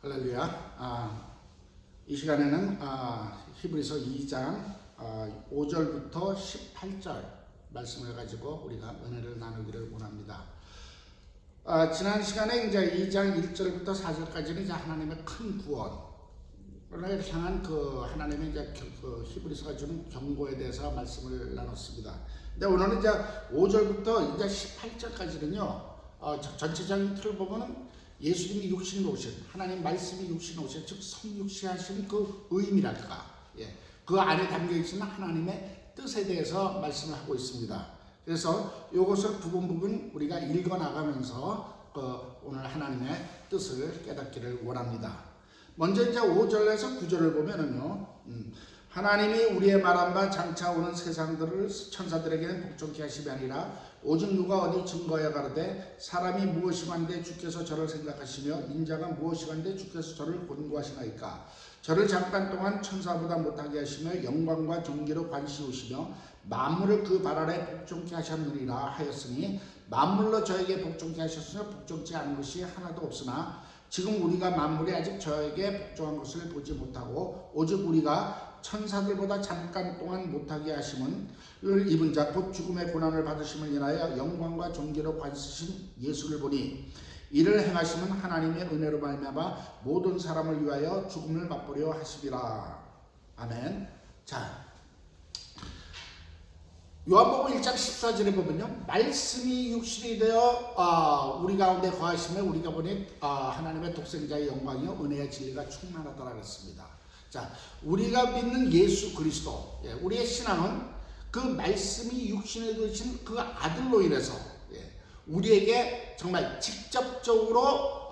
할렐루야. 이 시간에는 히브리서 2장 5절부터 18절 말씀을 가지고 우리가 은혜를 나누기를 원합니다. 지난 시간에 이제 2장 1절부터 4절까지는 이제 하나님의 큰 구원을 향한 그 하나님의 이제 그 히브리서가 주는 경고에 대해서 말씀을 나눴습니다. 근데 오늘은 이제 5절부터 이제 18절까지는요, 전체적인 틀을 보면은 예수님이 육신으로 오신, 하나님 말씀이 육신으로 오신, 즉 성육시하신 그 의미랄까, 그 안에 담겨있는 하나님의 뜻에 대해서 말씀을 하고 있습니다. 그래서 이것을 부분 우리가 읽어나가면서 오늘 하나님의 뜻을 깨닫기를 원합니다. 먼저 이제 5절에서 9절을 보면은요, 하나님이 우리의 말한 바 장차 오는 세상들을 천사들에게는 복종케 하심이 아니라 오직 누가 어디 증거하여 가로되 사람이 무엇이간데 주께서 저를 생각하시며 인자가 무엇이간데 주께서 저를 권고하시나이까. 저를 잠깐 동안 천사보다 못하게 하시며 영광과 존귀로 관시우시며 만물을 그 발 아래 복종케 하셨느니라 하였으니 만물로 저에게 복종케 하셨으며 복종치 않은 것이 하나도 없으나 지금 우리가 만물이 아직 저에게 복종한 것을 보지 못하고 오직 우리가 천사들보다 잠깐 동안 못하게 하심을 입은 자 곧 죽음의 고난을 받으심을 인하여 영광과 존귀로 관쓰신 예수를 보니 이를 행하심은 하나님의 은혜로 말미암아 모든 사람을 위하여 죽음을 맛보려 하시리라. 아멘. 자, 요한복음 1장 14절에 보면요, 말씀이 육신이 되어 우리 가운데 거하심에 우리가 보니 하나님의 독생자의 영광이요 은혜의 진리가 충만하다라고 했습니다. 자, 우리가 믿는 예수 그리스도, 우리의 신앙은 그 말씀이 육신이 되신 그 아들로 인해서 우리에게 정말 직접적으로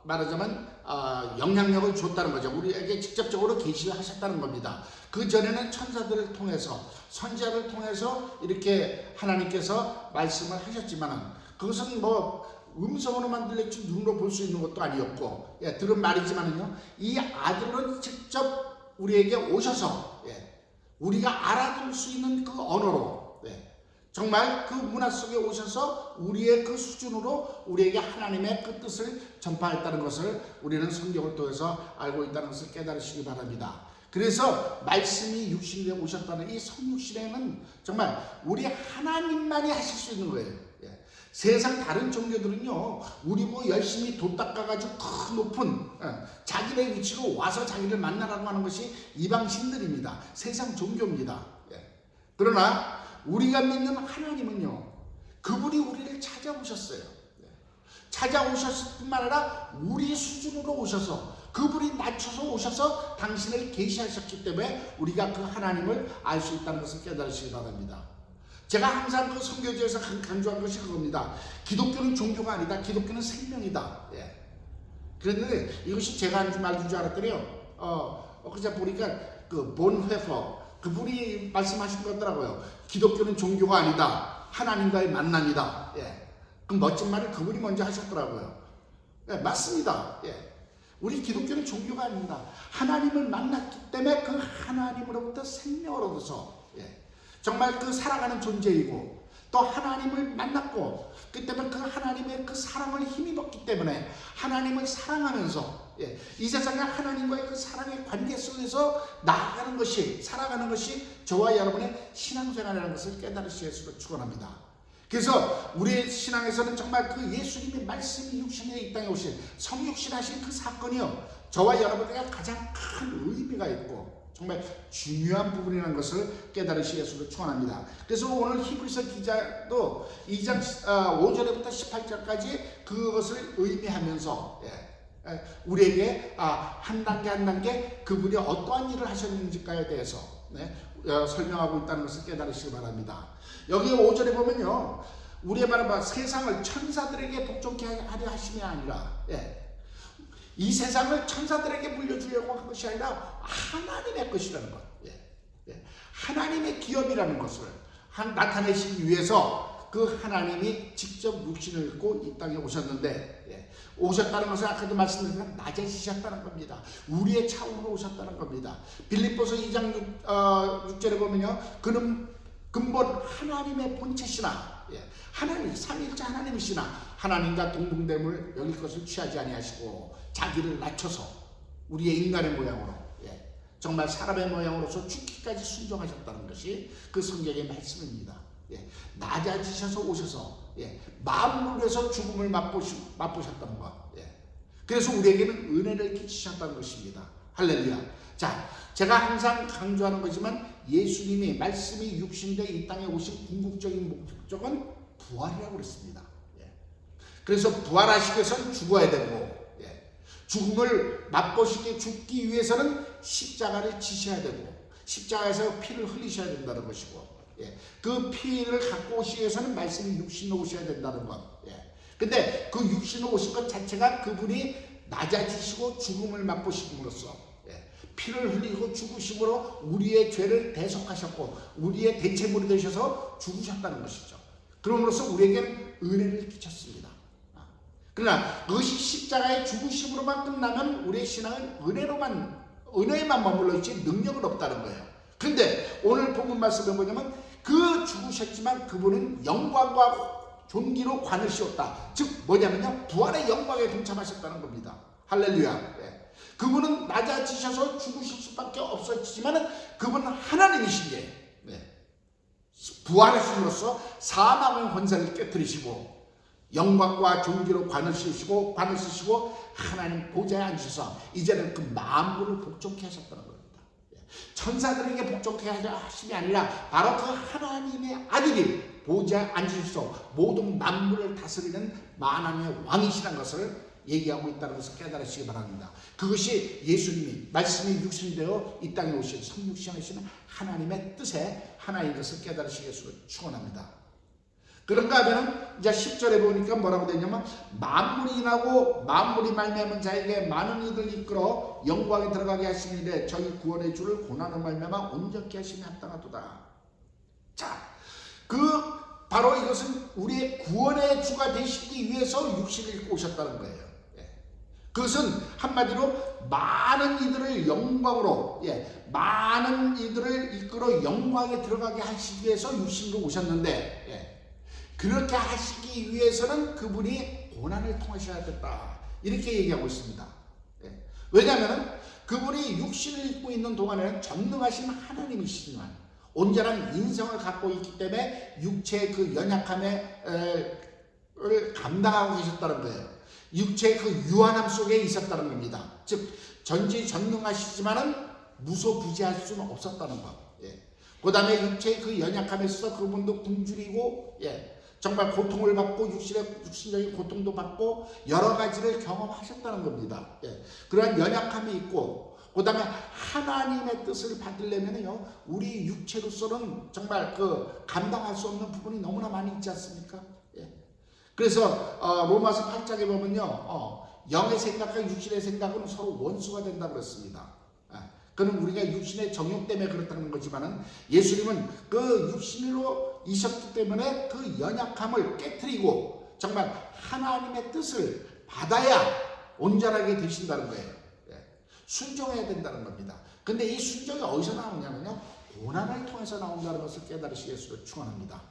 말하자면 영향력을 줬다는 거죠. 우리에게 직접적으로 계시를 하셨다는 겁니다. 그 전에는 천사들을 통해서, 선지자를 통해서 이렇게 하나님께서 말씀을 하셨지만은 그것은 뭐 음성으로만 들렸지 눈으로 볼 수 있는 것도 아니었고, 들은 말이지만은요, 이 아들은 직접 우리에게 오셔서 우리가 알아들을 수 있는 그 언어로 정말 그 문화 속에 오셔서 우리의 그 수준으로 우리에게 하나님의 그 뜻을 전파했다는 것을 우리는 성경을 통해서 알고 있다는 것을 깨달으시기 바랍니다. 그래서 말씀이 육신에 오셨다는 이 성육신에는 정말 우리 하나님만이 하실 수 있는 거예요. 세상 다른 종교들은요, 우리 뭐 열심히 돈 닦아가지고 큰 높은 자기네 위치로 와서 자기를 만나라고 하는 것이 이방신들입니다. 세상 종교입니다. 그러나 우리가 믿는 하나님은요, 그분이 우리를 찾아오셨어요. 찾아오셨을 뿐만 아니라 우리 수준으로 오셔서 그분이 낮춰서 오셔서 당신을 계시하셨기 때문에 우리가 그 하나님을 알 수 있다는 것을 깨달으시기 바랍니다. 제가 항상 그 선교지에서 강조한 것이 그겁니다. 기독교는 종교가 아니다. 기독교는 생명이다. 그런데 이것이 제가 한 말인 줄 알았더니요, 그저 보니까 그 본회퍼 그분이 말씀하신 거더라고요. 기독교는 종교가 아니다. 하나님과의 만남이다. 그 멋진 말을 그분이 먼저 하셨더라고요. 맞습니다. 우리 기독교는 종교가 아닙니다. 하나님을 만났기 때문에 그 하나님으로부터 생명을 얻어서 정말 그 살아가는 존재이고, 또 하나님을 만났고, 그 때문에 그 하나님의 그 사랑을 힘입었기 때문에 하나님을 사랑하면서 이 세상에 하나님과의 그 사랑의 관계 속에서 나아가는 것이, 살아가는 것이 저와 여러분의 신앙생활이라는 것을 깨달으시기를 축원합니다. 그래서 우리의 신앙에서는 정말 그 예수님의 말씀이 육신에 이 땅에 오신 성육신하신 그 사건이요, 저와 여러분에게 가장 큰 의미가 있고 정말 중요한 부분이라는 것을 깨달으시기를 축원합니다. 그래서 오늘 히브리서 기자도 2장 5절부터 18절까지 그것을 의미하면서 우리에게 한 단계 한 단계 그분이 어떠한 일을 하셨는지에 대해서 설명하고 있다는 것을 깨달으시기 바랍니다. 여기 5절에 보면요, 우리의 말은 세상을 천사들에게 복종케 하려 하심이 아니라 이 세상을 천사들에게 물려주려고 한 것이 아니라 하나님의 것이라는 것, 하나님의 기업이라는 것을 나타내시기 위해서 그 하나님이 직접 육신을 입고 이 땅에 오셨는데, 오셨다는 것은 아까도 말씀드린 낮아지셨다는 겁니다. 우리의 차원으로 오셨다는 겁니다. 빌립보서 2장 6절에 보면요, 그는 근본 하나님의 본체시나, 하나님 삼위일체 하나님이시나 하나님과 동등됨을 여길 것을 취하지 아니하시고 자기를 낮춰서 우리의 인간의 모양으로 정말 사람의 모양으로서 죽기까지 순종하셨다는 것이 그 성경의 말씀입니다. 낮아지셔서 오셔서 만물에서 죽음을 맛보셨다는 것. 그래서 우리에게는 은혜를 끼치셨다는 것입니다. 할렐루야. 자, 제가 항상 강조하는 거지만 예수님이 말씀이 육신되 이 땅에 오신 궁극적인 목적은 부활이라고 그랬습니다. 그래서 부활하시기 위해서는 죽어야 되고 죽음을 맛보시게 죽기 위해서는 십자가를 지셔야 되고 십자가에서 피를 흘리셔야 된다는 것이고 그 피를 갖고 오시기 위해서는 말씀이 육신으로 오셔야 된다는 것. 근데 그 육신으로 오신 것 자체가 그분이 낮아지시고 죽음을 맛보심으로써 피를 흘리고 죽으심으로 우리의 죄를 대속하셨고 우리의 대체물이 되셔서 죽으셨다는 것이죠. 그럼으로써 우리에게는 은혜를 끼쳤습니다. 그러나 그것이 십자가의 죽으심으로만 끝나면 우리의 신앙은 은혜에만 머물러 있지 능력은 없다는 거예요. 근데 오늘 본문 말씀에 뭐냐면 그 죽으셨지만 그분은 영광과 존귀로 관을 씌웠다. 즉 뭐냐면요, 부활의 영광에 동참하셨다는 겁니다. 할렐루야. 그분은 낮아지셔서 죽으실 수밖에 없었지만 그분은 하나님이신 게 부활하심으로써 사망의 권세를 깨뜨리시고 영광과 존귀로 관을 쓰시고 하나님 보좌에 앉으셔서 이제는 그 만물을 복종케 하셨다는 겁니다. 천사들에게 복종케 하심이 아니라 바로 그 하나님의 아들이 보좌에 앉으셔서 모든 만물을 다스리는 만왕의 왕이시라는 것을 얘기하고 있다는 것을 깨달으시기 바랍니다. 그것이 예수님이 말씀이 육신되어 이 땅에 오신 성육신하시는 하나님의 뜻에 하나인 것을 깨달으시기를 축원합니다. 그런가 하면 이제 10절에 보니까 뭐라고 되냐면 만물이 인하고 만물이 말미암은 자에게 많은 이들을 이끌어 영광에 들어가게 하시니래 저희 구원의 주를 고난을 말미암아 온전케 하심이 합당하도다. 자, 바로 이것은 우리의 구원의 주가 되시기 위해서 육신을 입고 오셨다는 거예요. 그것은 한마디로 많은 이들을 영광으로 많은 이들을 이끌어 영광에 들어가게 하시기 위해서 육신으로 오셨는데 그렇게 하시기 위해서는 그분이 고난을 통하셔야 됐다. 이렇게 얘기하고 있습니다. 왜냐하면 그분이 육신을 입고 있는 동안에는 전능하신 하나님이시지만 온전한 인성을 갖고 있기 때문에 육체의 그 연약함을 감당하고 계셨다는 거예요. 육체의 그 유한함 속에 있었다는 겁니다. 즉 전지전능하시지만은 무소부지할 수는 없었다는 것. 그 다음에 육체의 그 연약함에 있어서 그분도 굶주리고 정말 고통을 받고 육신적인 고통도 받고 여러 가지를 경험하셨다는 겁니다. 그러한 연약함이 있고 그 다음에 하나님의 뜻을 받으려면요 우리 육체로서는 정말 그 감당할 수 없는 부분이 너무나 많이 있지 않습니까? 그래서 로마서 8장에 보면요 영의 생각과 육신의 생각은 서로 원수가 된다고 그랬습니다. 그는 우리가 육신의 정욕 때문에 그렇다는 거지만은 예수님은 그 육신으로 이셨기 때문에 그 연약함을 깨트리고 정말 하나님의 뜻을 받아야 온전하게 되신다는 거예요. 순종해야 된다는 겁니다. 근데 이 순종이 어디서 나오냐면요 고난을 통해서 나온다는 것을 깨달으시기를 축원합니다.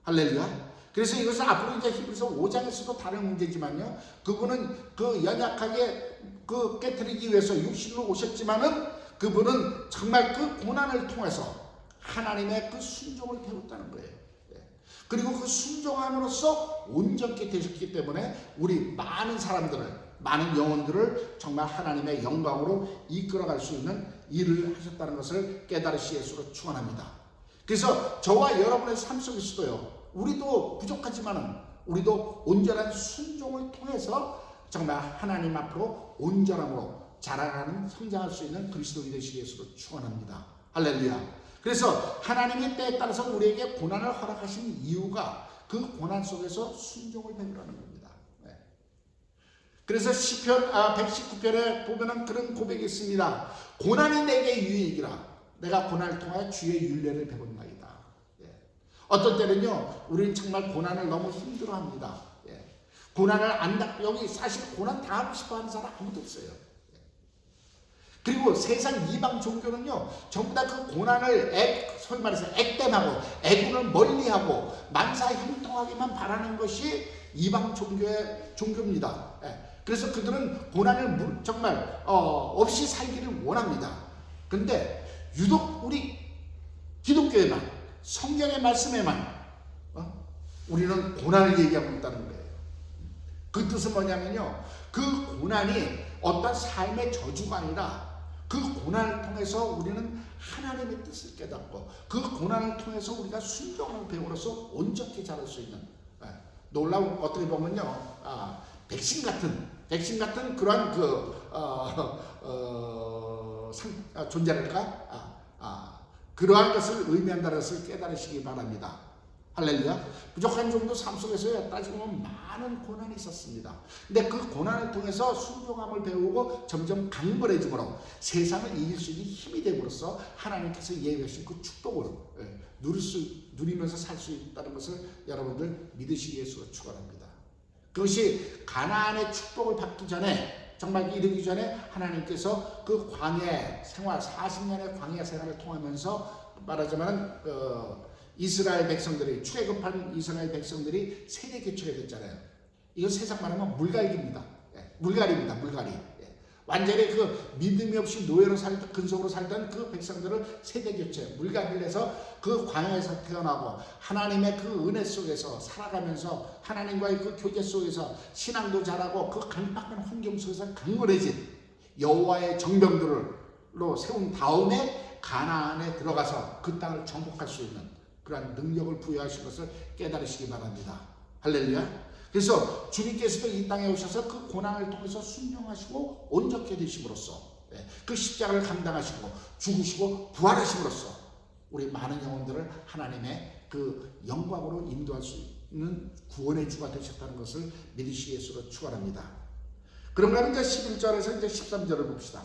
할렐루야. 그래서 이것은 앞으로 이제 히브리서 5장에서도 다른 문제지만요. 그분은 그 연약하게 그 깨트리기 위해서 육신으로 오셨지만은 그분은 정말 그 고난을 통해서 하나님의 그 순종을 배웠다는 거예요. 그리고 그 순종함으로써 온전케 되셨기 때문에 우리 많은 사람들을 많은 영혼들을 정말 하나님의 영광으로 이끌어갈 수 있는 일을 하셨다는 것을 깨달으시기를 축원합니다. 그래서 저와 여러분의 삶 속에서도요. 우리도 부족하지만은 우리도 온전한 순종을 통해서 정말 하나님 앞으로 온전함으로 자라나는 성장할 수 있는 그리스도인이 되시기를 축원합니다. 할렐루야. 그래서 하나님의 때에 따라서 우리에게 고난을 허락하신 이유가 그 고난 속에서 순종을 배우라는 겁니다. 그래서 시편 119편에 보면은 그런 고백이 있습니다. 고난이 내게 유익이라 내가 고난을 통하여 주의 율례를 배웠나이다. 어떤 때는요 우리는 정말 고난을 너무 힘들어합니다. 고난을 여기 사실 고난 당하고 싶어하는 사람 아무도 없어요. 그리고 세상 이방 종교는요 전부 다 그 고난을 소위 말해서 액땜하고 애군을 멀리하고 만사형통하기만 바라는 것이 이방 종교입니다. 그래서 그들은 고난을 정말 없이 살기를 원합니다. 근데 유독 우리 기독교에만, 성경의 말씀에만 우리는 고난을 얘기하고 있다는 거예요. 그 뜻은 뭐냐면요, 그 고난이 어떤 삶의 저주가 아니라 그 고난을 통해서 우리는 하나님의 뜻을 깨닫고 그 고난을 통해서 우리가 순종을 배우로서 온전히 자랄 수 있는, 놀라운, 어떻게 보면요, 백신 같은 그러한 존재랄까, 그러한 것을 의미한다는 것을 깨달으시기 바랍니다. 할렐루야. 부족한 종도 삶 속에서 따지고 보면 많은 고난이 있었습니다. 근데 그 고난을 통해서 순종함을 배우고 점점 강건해짐으로 세상을 이길 수 있는 힘이 됨으로써 하나님께서 예비하신 그 축복을 누리면서 살 수 있다는 것을 여러분들 믿으시기 위해서 축원합니다. 그것이 가나안의 축복을 받기 전에, 정말 이르기 전에 하나님께서 그 광야 생활, 40년의 광야 생활을 통하면서 말하자면 이스라엘 백성들이, 출애굽한 이스라엘 백성들이 세대 교체가 됐잖아요. 이거 세상 말하면 물갈기입니다. 물갈이입니다. 물갈이. 완전히 그 믿음이 없이 노예로 살던, 근속으로 살던 그 백성들을 세대 교체, 물갈이를 해서 그 광야에서 태어나고 하나님의 그 은혜 속에서 살아가면서 하나님과의 그 교제 속에서 신앙도 잘하고 그 강박한 환경 속에서 강건해진 여호와의 정병들로 세운 다음에 가나안에 들어가서 그 땅을 정복할 수 있는 그러한 능력을 부여하신 것을 깨달으시기 바랍니다. 할렐루야. 그래서 주님께서도 이 땅에 오셔서 그 고난을 통해서 순종하시고 온전케 되심으로써, 그 십자가를 감당하시고 죽으시고 부활하심으로써 우리 많은 영혼들을 하나님의 그 영광으로 인도할 수 있는 구원의 주가 되셨다는 것을 믿으시기 위해서 축원합니다. 그러면 이제 11절에서 이제 13절을 봅시다.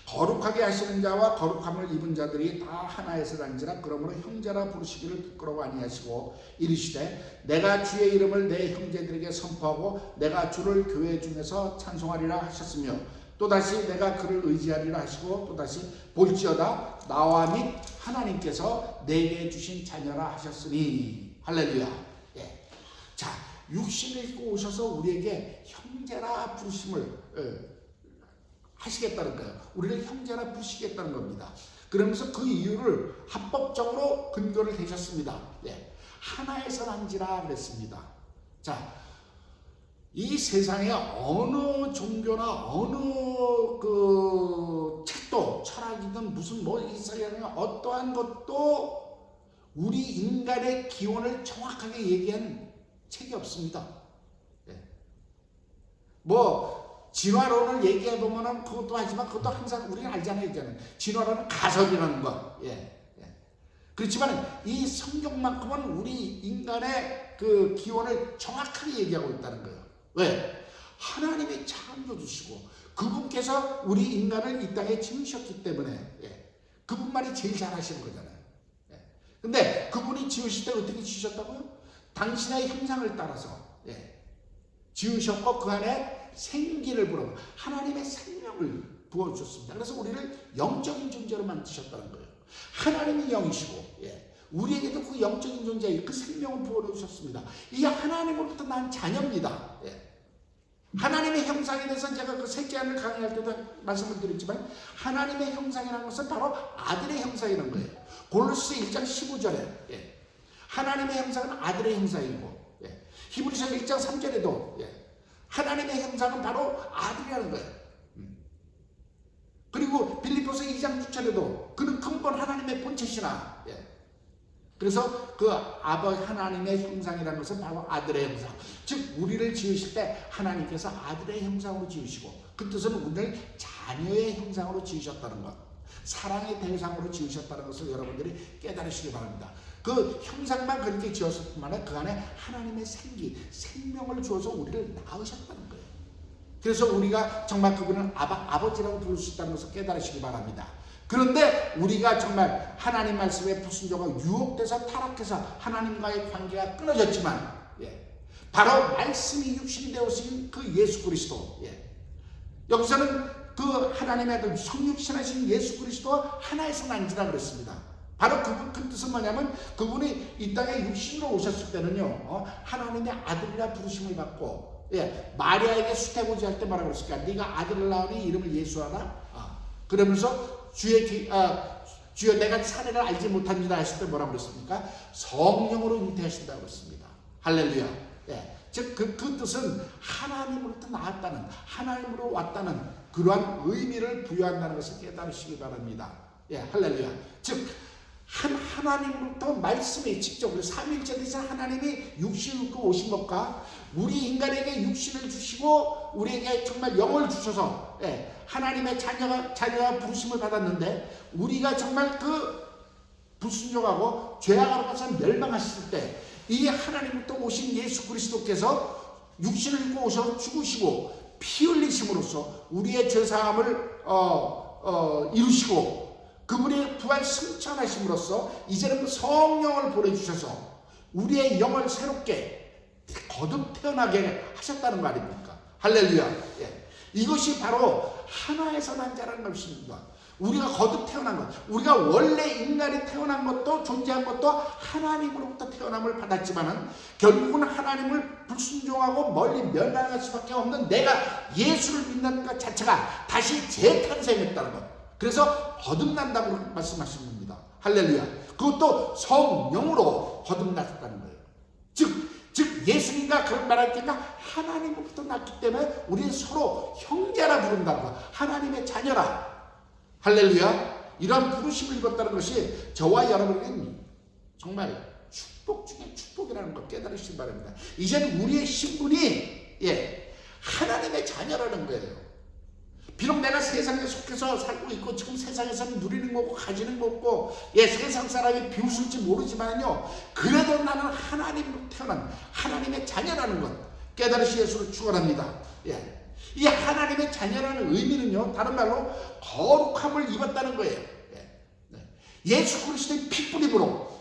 거룩하게 하시는 자와 거룩함을 입은 자들이 다 하나에서 난지라. 그러므로 형제라 부르시기를 부끄러워 아니하시고 이르시되 내가 주의 이름을 내 형제들에게 선포하고 내가 주를 교회 중에서 찬송하리라 하셨으며 또다시 내가 그를 의지하리라 하시고 또다시 볼지어다 나와 및 하나님께서 내게 주신 자녀라 하셨으니. 할렐루야. 자, 육신을 입고 오셔서 우리에게 형제라 부르심을 하시겠다는 거예요. 우리를 형제라 부르시겠다는 겁니다. 그러면서 그 이유를 합법적으로 근거를 대셨습니다. 하나에서 난지라 그랬습니다. 자, 이 세상에 어느 종교나 어느 그 책도, 철학이든 무슨 이사회든 어떠한 것도 우리 인간의 기원을 정확하게 얘기한 책이 없습니다. 진화론을 얘기해보면 그것도 하지만 그것도 항상 우리가 알잖아요. 진화론은 가설이라는 거. 그렇지만 이 성경만큼은 우리 인간의 그 기원을 정확하게 얘기하고 있다는 거예요. 왜? 하나님이 창조주시고 그분께서 우리 인간을 이 땅에 지으셨기 때문에 그분만이 제일 잘하시는 거잖아요. 근데 그분이 지으실 때 어떻게 지으셨다고요? 당신의 형상을 따라서 지으셨고 그 안에 생기를 불어 하나님의 생명을 부어주셨습니다. 그래서 우리를 영적인 존재로 만드셨다는 거예요. 하나님이 영이시고 우리에게도 그 영적인 존재의 그 생명을 부어주셨습니다. 이 하나님으로부터 난 자녀입니다. 하나님의 형상에 대해서 제가 그 셋째안을 강의할 때도 말씀을 드렸지만 하나님의 형상이라는 것은 바로 아들의 형상이라는 거예요. 골로새 1장 15절에 하나님의 형상은 아들의 형상이고 히브리서 1장 3절에도 하나님의 형상은 바로 아들이라는 거예요. 그리고 빌립보서 2장 6절에도 그는 근본 하나님의 본체시나. 그래서 그 아버지 하나님의 형상이라는 것은 바로 아들의 형상. 즉 우리를 지으실 때 하나님께서 아들의 형상으로 지으시고 그 뜻은 우리를 자녀의 형상으로 지으셨다는 것, 사랑의 대상으로 지으셨다는 것을 여러분들이 깨달으시기 바랍니다. 그 형상만 그렇게 지었을 뿐만 아니라 그 안에 하나님의 생명을 주어서 우리를 낳으셨다는 거예요. 그래서 우리가 정말 그분은 아버지라고 부를 수 있다는 것을 깨달으시기 바랍니다. 그런데 우리가 정말 하나님 말씀에 불순종하고 유혹돼서 타락해서 하나님과의 관계가 끊어졌지만 바로 말씀이 육신이 되어진 그 예수 그리스도, 여기서는 그 하나님의 아들 성육신하신 예수 그리스도와 하나에서 난지라 그랬습니다. 바로 그 뜻은 뭐냐면 그분이 이 땅에 육신으로 오셨을 때는요 하나님의 아들이라 부르심을 받고 예, 마리아에게 수태고지 할 때 뭐라 그랬을까? 네가 아들을 낳으니 이름을 예수하라. 그러면서 주여 내가 사례를 알지 못합니다 했을 때 뭐라 그랬습니까? 성령으로 잉태하신다고 그랬습니다. 할렐루야. 예, 즉 그 뜻은 하나님으로부터 나왔다는, 하나님으로 왔다는 그러한 의미를 부여한다는 것을 깨달으시기 바랍니다. 예, 할렐루야. 즉 하나님으로부터 말씀이 직접 삼위일체 되신 하나님이 육신을 입고 오신 것과 우리 인간에게 육신을 주시고 우리에게 정말 영을 주셔서 하나님의 자녀가 부르심을 받았는데 우리가 정말 그 불순종하고 죄악으로 가서 멸망하실 때 이 하나님으로부터 오신 예수 그리스도께서 육신을 입고 오셔서 죽으시고 피 흘리심으로써 우리의 죄사함을 이루시고 그분의 부활 승천하심으로써 이제는 성령을 보내주셔서 우리의 영을 새롭게 거듭 태어나게 하셨다는 거 아닙니까? 할렐루야. 예. 이것이 바로 하나에서 난 자라는 것입니다. 우리가 거듭 태어난 것, 우리가 원래 인간이 태어난 것도 존재한 것도 하나님으로부터 태어남을 받았지만은 결국은 하나님을 불순종하고 멀리 멸망할 수밖에 없는 내가 예수를 믿는 것 자체가 다시 재탄생했다는 것. 그래서 거듭난다고 말씀하신 겁니다. 할렐루야. 그것도 성령으로 거듭났다는 거예요. 즉 예수님과 그런 말할 때가 하나님으로부터 났기 때문에 우리는 서로 형제라 부른다는 거. 하나님의 자녀라. 할렐루야. 이런 부르심을 입었다는 것이 저와 여러분에게는 정말 축복 중에 축복이라는 걸 깨달으시기 바랍니다. 이제는 우리의 신분이 하나님의 자녀라는 거예요. 비록 내가 세상에 속해서 살고 있고 지금 세상에서는 누리는 거고 가지는 거고 세상 사람이 비웃을지 모르지만요, 그래도 나는 하나님으로 태어난 하나님의 자녀라는 것 깨달으시 예수를 축원합니다. 이 하나님의 자녀라는 의미는요, 다른 말로 거룩함을 입었다는 거예요. 예수 그리스도의 피뿌림으로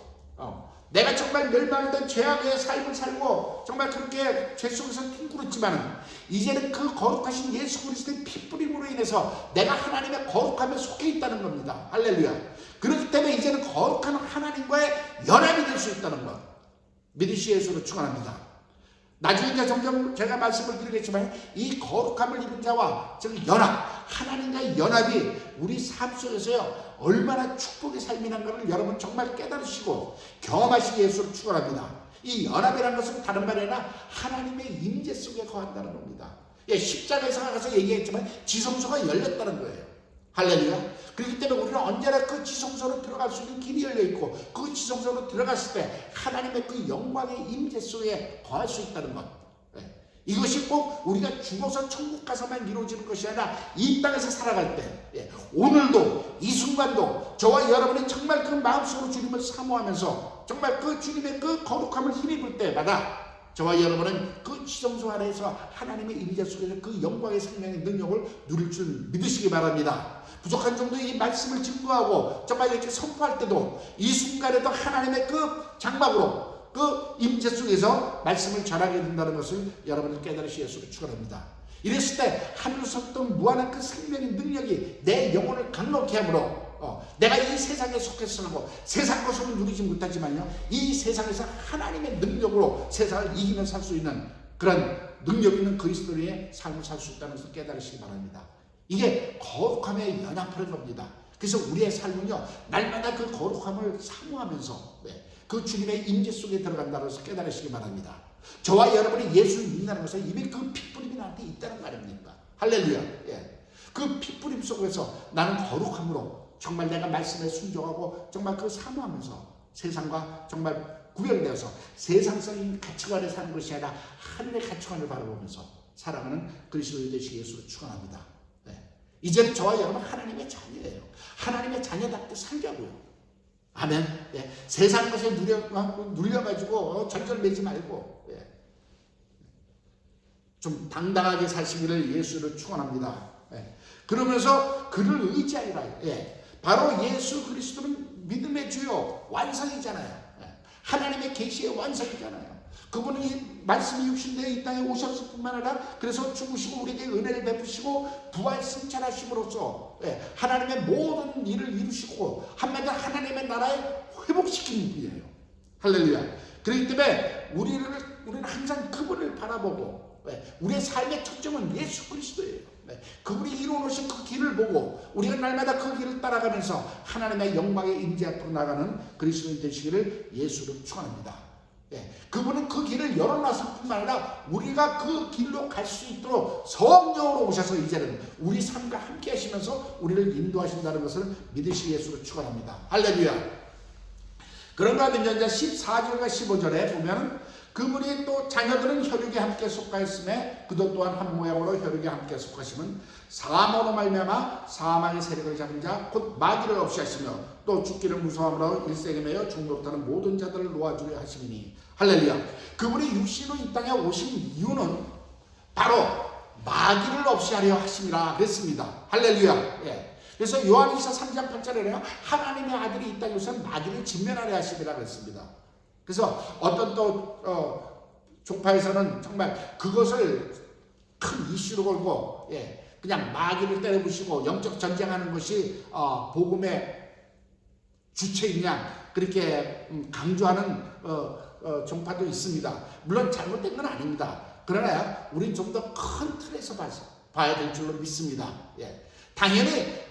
내가 정말 멸망했던 죄악의 삶을 살고 정말 그렇게 죄 속에서 퉁그렸지만 이제는 그 거룩하신 예수 그리스도의 피뿌림으로 인해서 내가 하나님의 거룩함에 속해 있다는 겁니다. 할렐루야. 그렇기 때문에 이제는 거룩한 하나님과의 연합이 될 수 있다는 것 믿으시 예수를 축원합니다. 나중에 이제 점점 제가 말씀을 드리겠지만 이 거룩함을 입은 자와 즉 연합, 하나님과의 연합이 우리 삶 속에서요 얼마나 축복의 삶이라는 것을 여러분 정말 깨달으시고 경험하시기 예수를 축원합니다. 이 연합이라는 것은 다른 말이 아니라 하나님의 임재 속에 거한다는 겁니다. 십자가에서 가서 얘기했지만 지성소가 열렸다는 거예요. 할렐루야. 그렇기 때문에 우리는 언제나 그 지성소로 들어갈 수 있는 길이 열려있고 그 지성소로 들어갔을 때 하나님의 그 영광의 임재 속에 거할 수 있다는 것. 이것이 꼭 우리가 죽어서 천국 가서만 이루어지는 것이 아니라 이 땅에서 살아갈 때 오늘도 이 순간도 저와 여러분이 정말 그 마음속으로 주님을 사모하면서 정말 그 주님의 그 거룩함을 힘입을 때마다 저와 여러분은 그 지성소 안에서 하나님의 임재 속에서 그 영광의 생명의 능력을 누릴 줄 믿으시기 바랍니다. 부족한 정도의 이 말씀을 증거하고 정말 이렇게 선포할 때도 이 순간에도 하나님의 그 장막으로 그 임재 속에서 말씀을 전하게 된다는 것을 여러분을 깨달으시 예수를 축원합니다. 이랬을 때 하늘로부터 무한한 그 생명의 능력이 내 영혼을 강력케 함으로 내가 이 세상에 속해서 살고 세상 것으로 누리지 못하지만요 이 세상에서 하나님의 능력으로 세상을 이기며 살 수 있는 그런 능력 있는 그리스도의 삶을 살 수 있다는 것을 깨달으시기 바랍니다. 이게 거룩함의 연합하는 겁니다. 그래서 우리의 삶은요 날마다 그 거룩함을 사모하면서 그 주님의 임재 속에 들어간다고 해서 깨달으시기 바랍니다. 저와 여러분이 예수를 믿는다는 것은 이미 그 핏뿌림이 나한테 있다는 말입니다. 할렐루야. 그 핏뿌림 속에서 나는 거룩함으로 정말 내가 말씀에 순종하고 정말 그 사모하면서 세상과 정말 구별되어서 세상적인 가치관에 사는 것이 아니라 하늘의 가치관을 바라보면서 살아가는 그리스도의 되시기 예수를 축원합니다. 이제는 저와 여러분 하나님의 자녀예요. 하나님의 자녀답게 살자고요. 아멘. 세상 것에 눌려가지고 절절매지 말고 좀 당당하게 사시기를 예수를 축원합니다. 그러면서 그를 의지하리라. 바로 예수 그리스도는 믿음의 주요 완성이잖아요. 하나님의 계시의 완성이잖아요. 그분은 이 말씀이 육신되어 이 땅에 오셨을 뿐만 아니라 그래서 죽으시고 우리에게 은혜를 베푸시고 부활 승천하심으로써 하나님의 모든 일을 이루시고 한마디로 하나님의 나라에 회복시키는 분이에요. 할렐루야. 그렇기 때문에 우리는 항상 그분을 바라보고 우리의 삶의 초점은 예수 그리스도예요. 그분이 이루어놓으신 그 길을 보고 우리가 날마다 그 길을 따라가면서 하나님의 영광의 임재 앞으로 나가는 그리스도인 되시기를 예수로 축원합니다. 그분은 그 길을 열어놨을 뿐만 아니라 우리가 그 길로 갈 수 있도록 성령으로 오셔서 이제는 우리 삶과 함께 하시면서 우리를 인도하신다는 것을 믿으시 예수로 축원합니다. 할렐루야. 그런가 하면 이제 14절과 15절에 보면 그분이 또 자녀들은 혈육에 함께 속하였음에 그도 또한 한 모양으로 혈육에 함께 속하심은 사망으로 말미암아 사망의 세력을 잡은 자 곧 마귀를 없이 하시며 또 죽기를 무서워함으로 일생에 매여 중독하는 모든 자들을 놓아주려 하심이니 할렐루야. 그분이 육신으로 이 땅에 오신 이유는 바로 마귀를 없이 하려 하심이라 그랬습니다. 할렐루야. 그래서 요한일서 3장 8절에는 하나님의 아들이 이 땅에 오셔서 마귀를 진멸하려 하심이라 그랬습니다. 그래서 어떤 또 종파에서는 정말 그것을 큰 이슈로 걸고 그냥 마귀를 때려부시고 영적 전쟁하는 것이 복음의 주체인 양 그렇게 강조하는 종파도 있습니다. 물론 잘못된 건 아닙니다. 그러나 우리는 좀 더 큰 틀에서 봐야 될 줄로 믿습니다. 당연히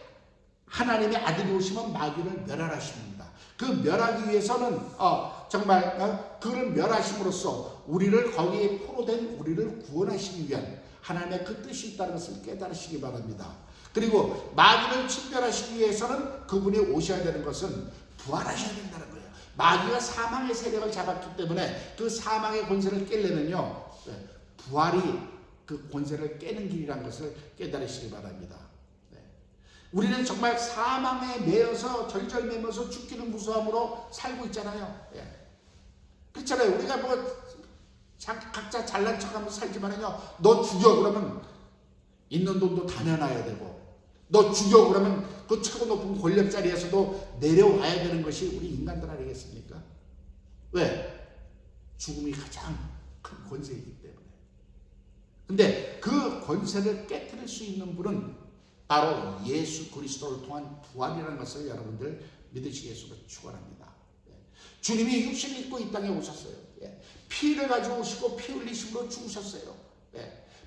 하나님의 아들이 오시면 마귀를 멸하십니다. 그 멸하기 위해서는 정말 그를 멸하심으로써 우리를 거기에 포로된 우리를 구원하시기 위한 하나님의 그 뜻이 있다는 것을 깨달으시기 바랍니다. 그리고 마귀를 진멸하시기 위해서는 그분이 오셔야 되는 것은 부활하셔야 된다는 거예요. 마귀가 사망의 세력을 잡았기 때문에 그 사망의 권세를 깨려면요 부활이 그 권세를 깨는 길이라는 것을 깨달으시기 바랍니다. 우리는 정말 사망에 매여서 절절매면서 죽기는 무서함으로 살고 있잖아요. 그렇잖아요. 우리가 뭐 각자 잘난 척하면서 살지만요. 너 죽여 그러면 있는 돈도 다 내놔야 되고, 너 죽여 그러면 그 최고 높은 권력 자리에서도 내려와야 되는 것이 우리 인간들 아니겠습니까? 왜? 죽음이 가장 큰 권세이기 때문에. 근데 그 권세를 깨뜨릴 수 있는 분은 바로 예수 그리스도를 통한 부활이라는 것을 여러분들 믿으시겠으면 축원합니다. 주님이 육신을 입고 이 땅에 오셨어요. 피를 가지고 오시고 피 흘리심으로 죽으셨어요.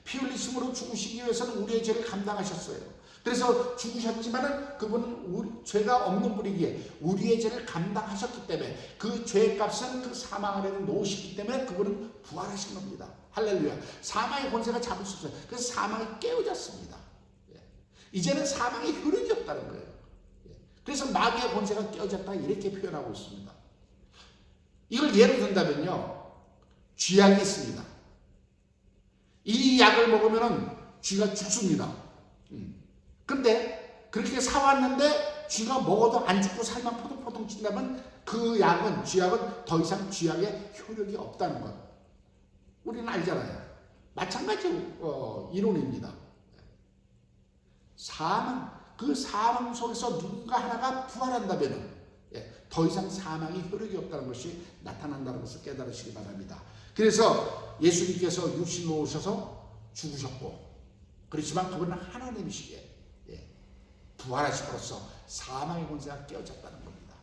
피 흘리심으로 죽으시기 위해서는 우리의 죄를 감당하셨어요. 그래서 죽으셨지만은 그분은 죄가 없는 분이기에 우리의 죄를 감당하셨기 때문에 그 죄의 값은 그 사망 안에 놓으시기 때문에 그분은 부활하신 겁니다. 할렐루야. 사망의 권세가 잡을 수 없어요. 그래서 사망이 깨어졌습니다. 이제는 사망의 효력이 없다는 거예요. 그래서 마귀의 권세가 깨어졌다 이렇게 표현하고 있습니다. 이걸 예로 든다면요. 쥐약이 있습니다. 이 약을 먹으면 쥐가 죽습니다. 근데 그렇게 사왔는데 쥐가 먹어도 안 죽고 살만 포동포동 찐다면 그 약은 쥐약은 더 이상 쥐약의 효력이 없다는 것. 우리는 알잖아요. 마찬가지 이론입니다. 그 사망 속에서 누군가 하나가 부활한다면 더 이상 사망이 효력이 없다는 것이 나타난다는 것을 깨달으시기 바랍니다. 그래서 예수님께서 육신으로 오셔서 죽으셨고 그렇지만 그분은 하나님이시기에 부활하심으로써 사망의 권세가 깨어졌다는 겁니다.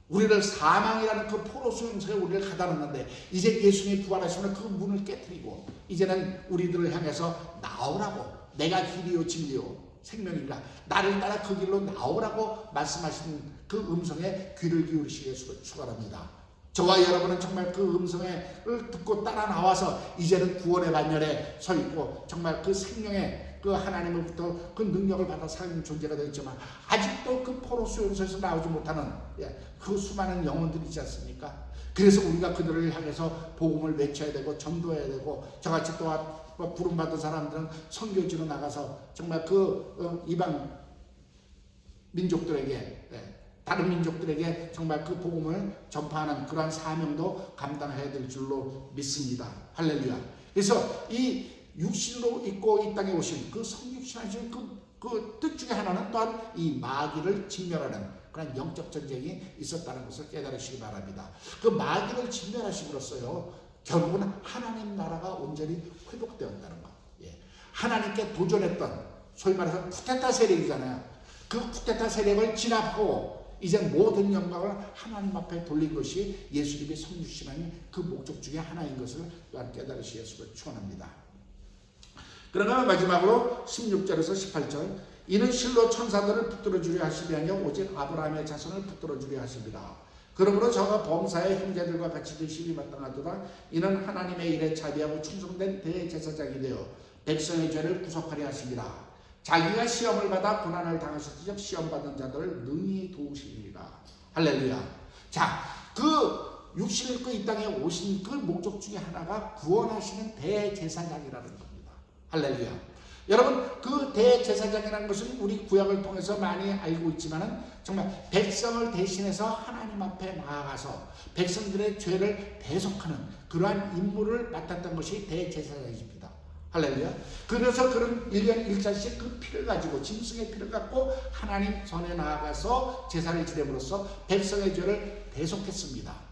우리를 사망이라는 그 포로 수용소에 우리를 가다 놨는데 이제 예수님이 부활하시면 그 문을 깨뜨리고 이제는 우리들을 향해서 나오라고 내가 길이요 진리요 생명인가 나를 따라 그 길로 나오라고 말씀하시는 그 음성에 귀를 기울이시기 위해서 축원합니다. 저와 여러분은 정말 그 음성을 듣고 따라 나와서 이제는 구원의 반열에 서 있고 정말 그 생명의 그 하나님으로부터 그 능력을 받아 사는 존재가 되었지만 아직도 그 포로 수용소에서 나오지 못하는 그 수많은 영혼들이 있지 않습니까? 그래서 우리가 그들을 향해서 복음을 외쳐야 되고 전도해야 되고 저같이 또한 부름받은 사람들은 선교지로 나가서 정말 그 이방 민족들에게 다른 민족들에게 정말 그 복음을 전파하는 그러한 사명도 감당해야 될 줄로 믿습니다. 할렐루야. 그래서 이 육신으로 입고 이 땅에 오신 그 성육신하신 그 뜻 중에 하나는 또한 이 마귀를 진멸하는 그런 영적 전쟁이 있었다는 것을 깨달으시기 바랍니다. 그 마귀를 진멸하심으로써요 결국은 하나님 나라가 온전히 회복되었다는 것. 하나님께 도전했던 소위 말해서 쿠데타 세력이잖아요. 그 쿠데타 세력을 진압하고 이제 모든 영광을 하나님 앞에 돌린 것이 예수님이 성육신하는 그 목적 중에 하나인 것을 또한 깨달으시기 위해서 축원합니다. 그러나 마지막으로 16절에서 18절 이는 실로 천사들을 붙들어 주려 하심이 아니요 오직 아브라함의 자손을 붙들어 주려 하십니다. 그러므로 저가 범사의 형제들과 같이 되시기 마땅하도다. 이는 하나님의 일에 자비하고 충성된 대제사장이 되어 백성의 죄를 구속하려 하십니다. 자기가 시험을 받아 고난을 당하셨듯이 시험받은 자들을 능히 도우십니다. 할렐루야. 자, 그 육신을 입고 이 땅에 오신 그 목적 중에 하나가 구원하시는 대제사장이라는 겁니다. 할렐루야. 여러분, 그 대제사장이라는 것은 우리 구약을 통해서 많이 알고 있지만은 정말 백성을 대신해서 하나님 앞에 나아가서 백성들의 죄를 대속하는 그러한 임무를 맡았던 것이 대제사장입니다. 할렐루야. 그래서 그런 1년 1자씩 그 피를 가지고 짐승의 피를 갖고 하나님 전에 나아가서 제사를 지냄으로써 백성의 죄를 대속했습니다.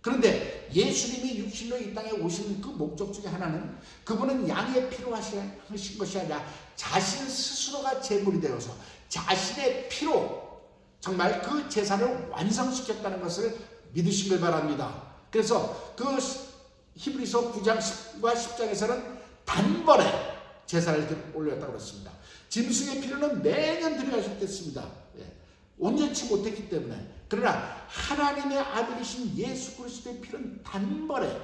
그런데 예수님이 육신로 이 땅에 오신 그 목적 중에 하나는 그분은 양의 피로 하신 것이 아니라 자신 스스로가 제물이 되어서 자신의 피로 정말 그 제사를 완성시켰다는 것을 믿으시길 바랍니다. 그래서 그 히브리서 9장과 10장에서는 단번에 제사를 올렸다고 그랬습니다. 짐승의 피로는 매년 드려야겠습니다. 온전치 못했기 때문에. 그러나 하나님의 아들이신 예수 그리스도의 피는 단번에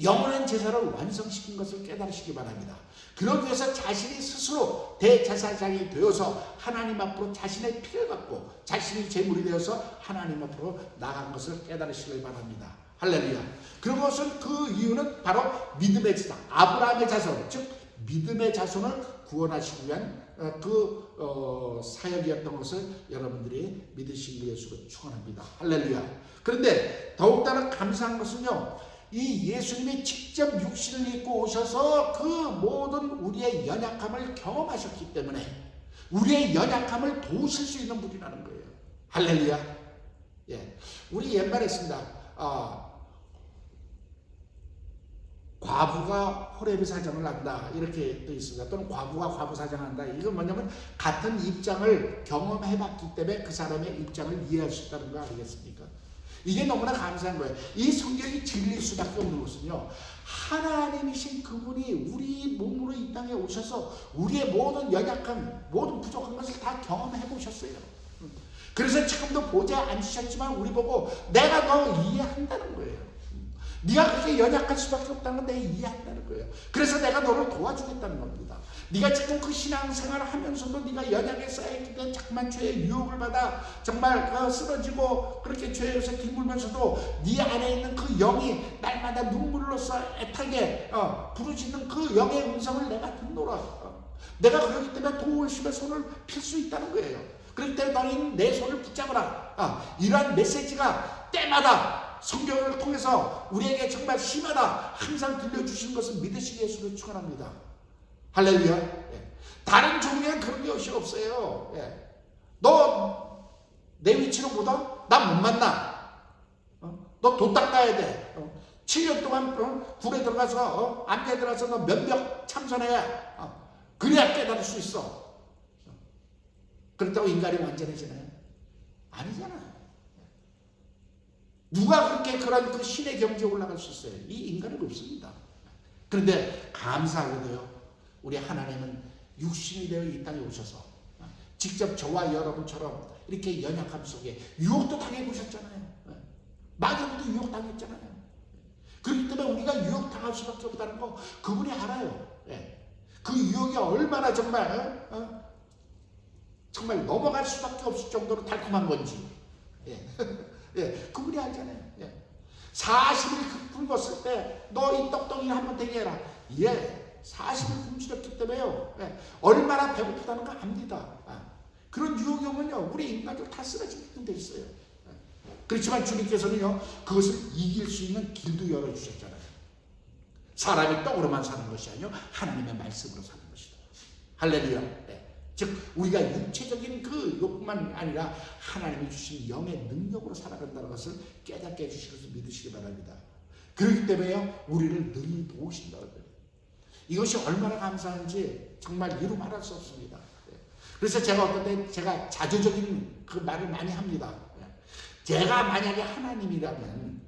영원한 제사를 완성시킨 것을 깨달으시기 바랍니다. 그러기 위해서 자신이 스스로 대제사장이 되어서 하나님 앞으로 자신의 피를 갖고 자신이 제물이 되어서 하나님 앞으로 나간 것을 깨달으시길 바랍니다. 할렐루야. 그것은 그 이유는 바로 믿음의 제사, 아브라함의 자손, 즉 믿음의 자손을 구원하시기 위한 사역이었던 것을 여러분들이 믿으시기 위해서 축원합니다. 할렐루야. 그런데 더욱다른 감사한 것은요, 이 예수님이 직접 육신을 입고 오셔서 그 모든 우리의 연약함을 경험하셨기 때문에 우리의 연약함을 도우실 수 있는 분이라는 거예요. 할렐루야. 예, 우리 옛말에 있습니다. 과부가 호레비 사정을 한다 이렇게 또 있습니다. 또는 과부가 과부 사정을 한다. 이건 뭐냐면 같은 입장을 경험해봤기 때문에 그 사람의 입장을 이해할 수 있다는 거 아니겠습니까? 이게 너무나 감사한 거예요. 이 성경이 진리일 수밖에 없는 것은요, 하나님이신 그분이 우리 몸으로 이 땅에 오셔서 우리의 모든 연약함, 모든 부족한 것을 다 경험해 보셨어요. 그래서 지금도 보지 않으셨지만 우리 보고 내가 너 이해한다는 거예요. 네가 그렇게 연약할 수밖에 없다는 걸 내가 이해한다는 거예요. 그래서 내가 너를 도와주겠다는 겁니다. 네가 지금 그 신앙생활을 하면서도 네가 연약에 쌓여있기 때문에 자꾸만 죄의 유혹을 받아 정말 쓰러지고 그렇게 죄에서 뒹굴면서도 네 안에 있는 그 영이 날마다 눈물로써 애타게 부르짖는 그 영의 음성을 내가 듣노라. 내가 그렇기 때문에 도우심의 손을 필 수 있다는 거예요. 그렇기 때문에 너희는 내 손을 붙잡으라. 이러한 메시지가 때마다 성경을 통해서 우리에게 정말 심하다 항상 들려주시는 것을 믿으시기 위해서 축원합니다. 할렐루야. 예. 다른 종류에는 그런 것이 없어요. 예. 너 내 위치로 못 와? 나 못 만나. 너 도 닦아야 돼. 7년 동안 굴에 들어가서 안에 들어가서 너 면벽 참선해야 그래야 깨달을 수 있어. 그렇다고 인간이 완전해지나요? 아니잖아요. 누가 그렇게 그런 그 신의 경지에 올라갈 수 있어요? 이 인간은 없습니다. 그런데 감사하게도요, 우리 하나님은 육신이 되어 이 땅에 오셔서 직접 저와 여러분처럼 이렇게 연약함 속에 유혹도 당해보셨잖아요. 마귀도 유혹 당했잖아요. 그렇기 때문에 우리가 유혹 당할 수밖에 없다는 거 그분이 알아요. 그 유혹이 얼마나 정말 정말 넘어갈 수밖에 없을 정도로 달콤한 건지 그분이 알잖아요. 40일 굶었을 때 너 이 떡덩이 한번 되게 해라. 40일 굶주렸기 때문에요. 얼마나 배고프다는 거 압니다. 그런 유혹이 오면요, 우리 인간들 다 쓰러지게 돼 있어요. 그렇지만 주님께서는요, 그것을 이길 수 있는 길도 열어주셨잖아요. 사람이 떡으로만 사는 것이 아니요, 하나님의 말씀으로 사는 것이다. 할렐루야. 즉 우리가 육체적인 그 욕뿐만 아니라 하나님이 주신 영의 능력으로 살아간다는 것을 깨닫게 해주시는 것을 믿으시기 바랍니다. 그렇기 때문에 우리를 늘 도우신다는 거예요. 이것이 얼마나 감사한지 정말 이루 말할 수 없습니다. 그래서 제가 어떤 때 제가 자조적인 그 말을 많이 합니다. 제가 만약에 하나님이라면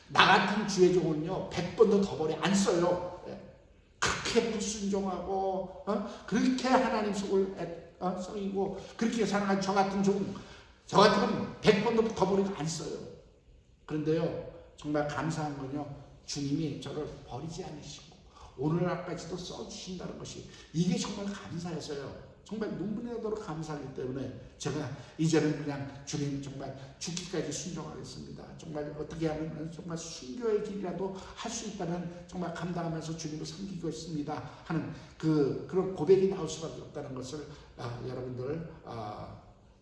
나 같은 주의 종은요 100번도 더 버리 안 써요. 그렇게 그렇게 불순종하고 그렇게 하나님 속을 썩이고 그렇게 살아간 저 같은 저 같으면 100번도 더 버리고 안 써요. 그런데요 정말 감사한 건요 주님이 저를 버리지 않으시고 오늘날까지도 써주신다는 것이 이게 정말 감사해서요. 정말 눈물이 나도록 감사하기 때문에 제가 이제는 그냥 주님 정말 죽기까지 순종하겠습니다. 정말 어떻게 하면 정말 순교의 길이라도 할 수 있다면 정말 감당하면서 주님을 섬기고 있습니다 하는 그런 고백이 나올 수밖에 없다는 것을 여러분들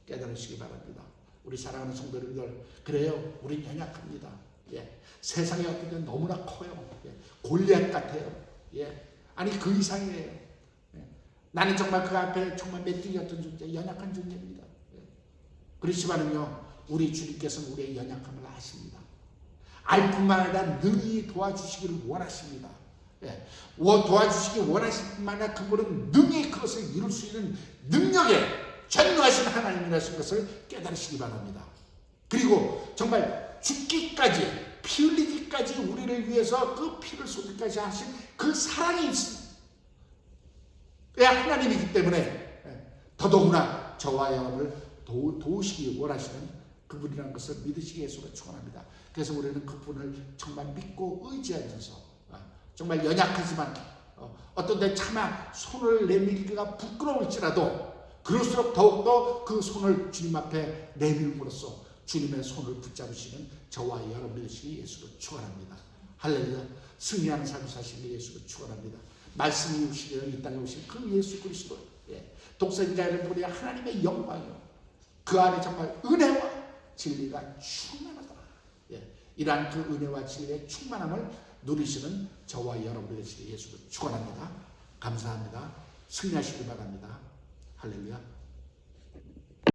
깨달으시기 바랍니다. 우리 사랑하는 성도 여러분들, 그래요 우린 연약합니다. 예. 세상의 어떤 게 너무나 커요. 예. 골리앗 같아요. 예. 아니 그 이상이에요. 나는 정말 그 앞에 정말 메뚜기 같은 존재, 연약한 존재입니다. 그렇지만은요, 우리 주님께서는 우리의 연약함을 아십니다. 알 뿐만 아니라 능히 도와주시기를 원하십니다. 도와주시기 원하실 뿐만 아니라 그분은 능히 그것을 이룰 수 있는 능력에 전능하신 하나님이라는 것을 깨달으시기 바랍니다. 그리고 정말 죽기까지, 피 흘리기까지 우리를 위해서 그 피를 쏟기까지 하신 그 사랑이 있습니다. 하나님이기 때문에 더더구나 저와 여러분을 도우시기 원하시는 그분이라는 것을 믿으시기 위해서 축원합니다. 그래서 우리는 그분을 정말 믿고 의지하면서 정말 연약하지만 어떤 데 차마 손을 내밀기가 부끄러울지라도 그럴수록 더욱더 그 손을 주님 앞에 내밀므로써 주님의 손을 붙잡으시는 저와 여러분 되시기 예수로 축원합니다. 할렐루야. 승리하는 삶을 사시는 예수로 축원합니다. 말씀이 오시려 이 땅에 오신 그 예수 그리스도 독생자를 보내 하나님의 영광이요 그 안에 정말 은혜와 진리가 충만하더라. 이러한 그 은혜와 진리의 충만함을 누리시는 저와 여러분 되시기 예수로 축원합니다. 감사합니다. 승리하시기 바랍니다. 할렐루야.